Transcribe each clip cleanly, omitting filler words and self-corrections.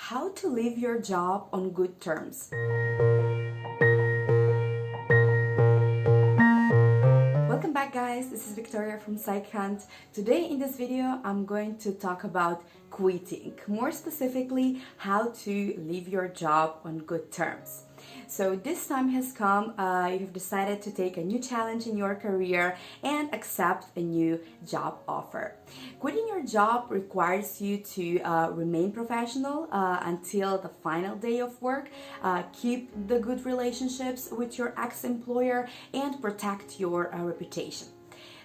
How to leave your job on good terms. Welcome back, guys. This is Victoria from PsychHunt. Today in this video I'm going to talk about quitting, more specifically how to leave your job on good terms. So this time has come, you've decided to take a new challenge in your career and accept a new job offer. Quitting your job requires you to remain professional until the final day of work, keep the good relationships with your ex-employer, and protect your reputation.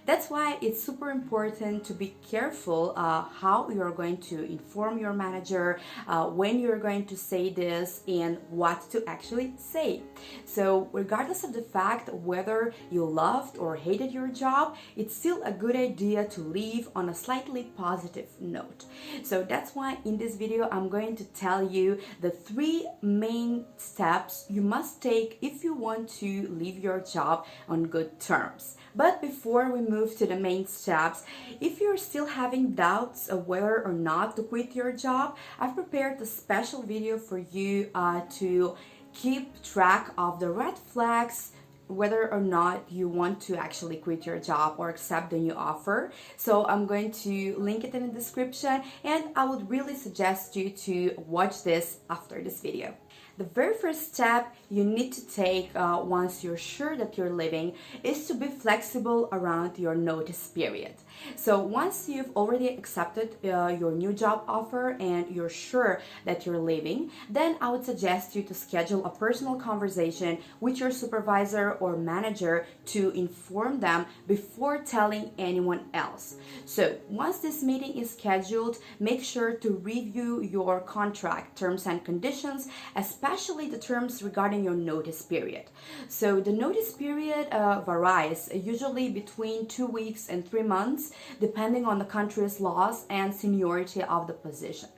That's why it's super important to be careful how you're going to inform your manager, when you're going to say this, and what to actually say. So regardless of the fact whether you loved or hated your job, it's still a good idea to leave on a slightly positive note. So that's why in this video I'm going to tell you the 3 main steps you must take if you want to leave your job on good terms. But before we move to the main steps, if you're still having doubts of whether or not to quit your job, I've prepared a special video for you to keep track of the red flags whether or not you want to actually quit your job or accept the new offer. So I'm going to link it in the description, and I would really suggest you to watch this after this video. The very first step you need to take once you're sure that you're leaving is to be flexible around your notice period. So once you've already accepted your new job offer and you're sure that you're leaving, then I would suggest you to schedule a personal conversation with your supervisor or manager to inform them before telling anyone else. So once this meeting is scheduled, make sure to review your contract terms and conditions, especially the terms regarding your notice period. So the notice period varies, usually between 2 weeks and 3 months, depending on the country's laws and seniority of the position.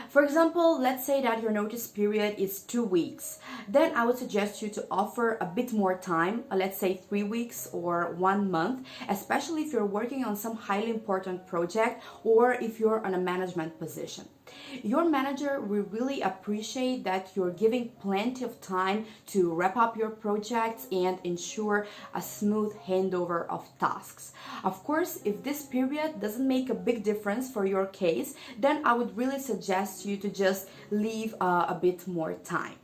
For example, let's say that your notice period is 2 weeks. Then I would suggest you to offer a bit more time, let's say 3 weeks or 1 month, especially if you're working on some highly important project or if you're on a management position. Your manager will really appreciate that you're giving plenty of time to wrap up your projects and ensure a smooth handover of tasks. Of course, if this period doesn't make a big difference for your case, then I would really suggest you to just leave a bit more time.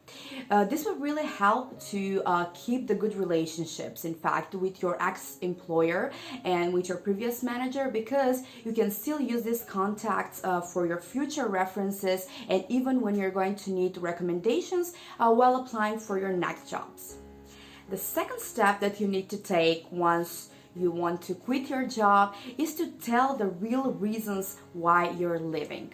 This will really help to keep the good relationships, in fact, with your ex-employer and with your previous manager, because you can still use these contacts for your future references and even when you're going to need recommendations while applying for your next jobs. The second step that you need to take once you want to quit your job is to tell the real reasons why you're leaving.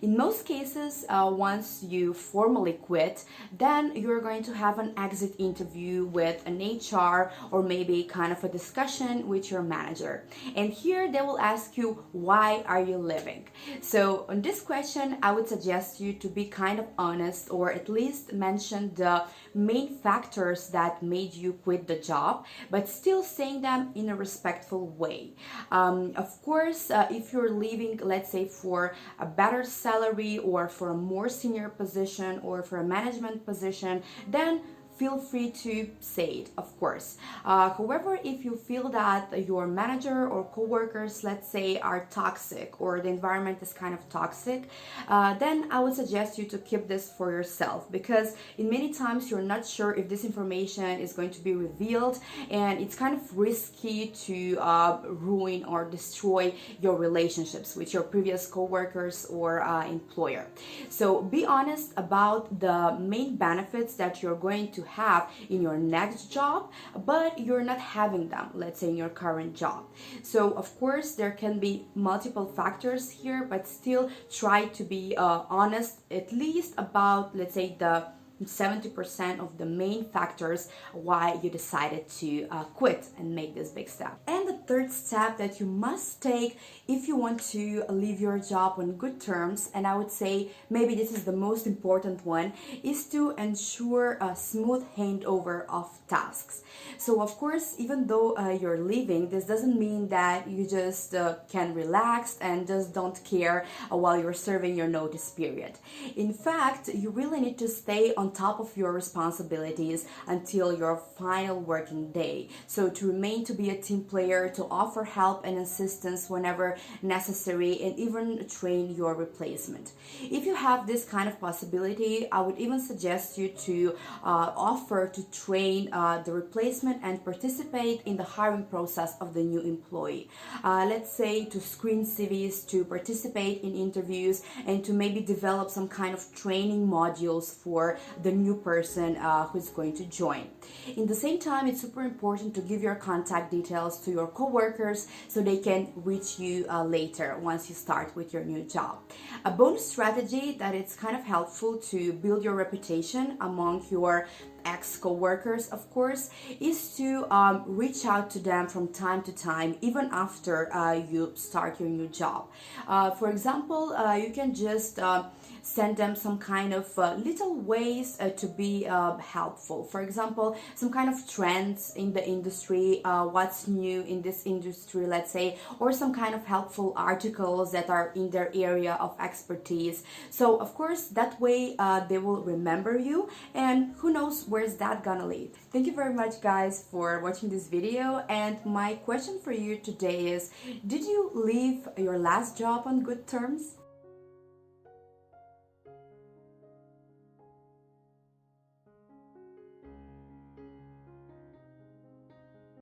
In most cases, once you formally quit, then you're going to have an exit interview with an HR or maybe kind of a discussion with your manager. And here they will ask you, why are you leaving? So on this question, I would suggest you to be kind of honest, or at least mention the main factors that made you quit the job, but still saying them in a respectful way. Of course, if you're leaving, let's say for a better salary or for a more senior position or for a management position, then feel free to say it, of course. However, if you feel that your manager or coworkers, let's say, are toxic or the environment is kind of toxic, then I would suggest you to keep this for yourself, because in many times you're not sure if this information is going to be revealed, and it's kind of risky to ruin or destroy your relationships with your previous coworkers or employer. So be honest about the main benefits that you're going to have in your next job, but you're not having them, let's say, in your current job. So of course there can be multiple factors here, but still try to be honest, at least about, let's say, the 70% of the main factors why you decided to quit and make this big step. And the third step that you must take if you want to leave your job on good terms, and I would say maybe this is the most important one, is to ensure a smooth handover of tasks. So of course, even though you're leaving, this doesn't mean that you just can relax and just don't care while you're serving your notice period. In fact, you really need to stay on top of your responsibilities until your final working day. So to remain to be a team player, to offer help and assistance whenever necessary, and even train your replacement. If you have this kind of possibility, I would even suggest you to offer to train the replacement and participate in the hiring process of the new employee. Let's say to screen CVs, to participate in interviews, and to maybe develop some kind of training modules for the new person who's going to join. In the same time, it's super important to give your contact details to your coworkers so they can reach you later once you start with your new job. A bonus strategy that it's kind of helpful to build your reputation among your ex-co-workers, of course, is to reach out to them from time to time, even after you start your new job. For example, you can just send them some kind of little ways to be helpful. For example, some kind of trends in the industry, what's new in this industry, let's say, or some kind of helpful articles that are in their area of expertise. So of course, that way they will remember you, and who knows where's that gonna lead. Thank you very much, guys, for watching this video. And my question for you today is, did you leave your last job on good terms?